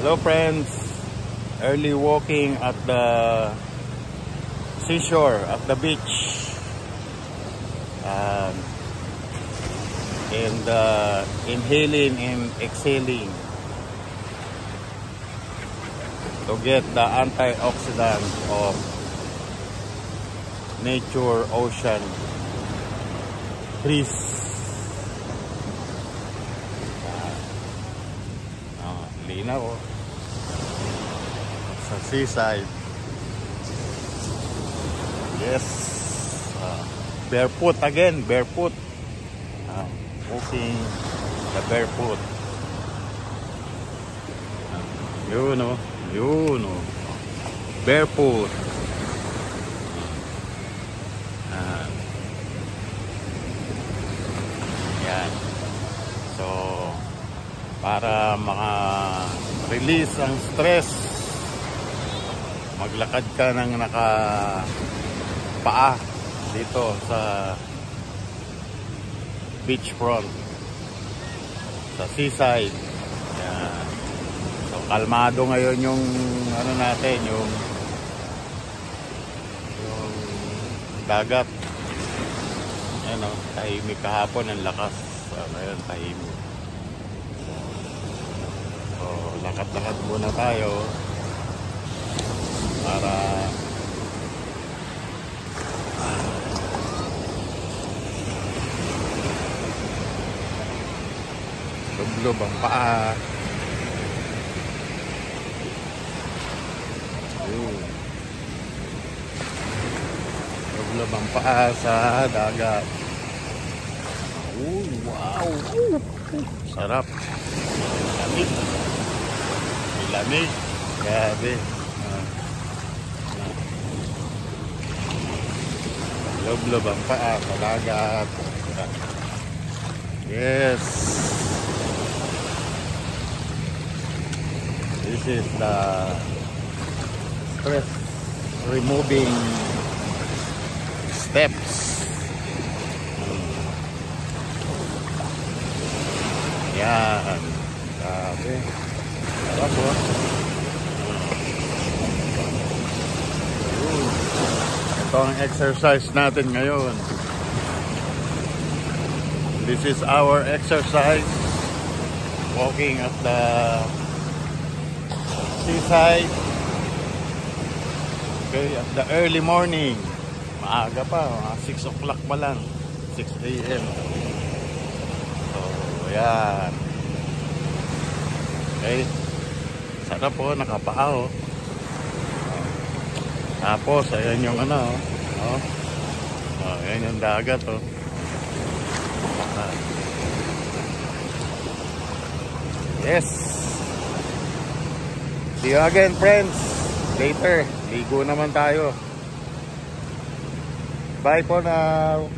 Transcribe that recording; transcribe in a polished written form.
Hello friends, early walking at the seashore, at the beach, and inhaling and exhaling to get the antioxidant of nature, ocean breeze. Linaw sa seaside. Yes, barefoot again, barefoot, walking the barefoot. Yun o, barefoot. Yan. So para maka-release ang stress, maglakad ka ng nakapaa dito sa beachfront, sa seaside. Yan. So kalmado ngayon yung ano natin, yung dagat. Yan o, tahimik kahapon, ang lakas. Ngayon tahimik. So lakad-lakad muna tayo para lublob ang paa. Lublob ang paa sa dagat. Wow! Sarap. Lamig. May lamig. Grabe. Lublob ang paa sa dagat. Yes. This is the stress removing steps. Yan. Grabe. Sarap po. Ito ang exercise natin ngayon. This is our exercise. Walking at the seaside. Okay, at the early morning. Maaga pa, 6 o'clock pa lang. 6 a.m. So, yan. Okay. Sarap po, nakapaa o. Tapos, ayan yung ano o. Ayan yung dagat o. Yes. See you again friends. Later, ligo naman tayo. Bye for now.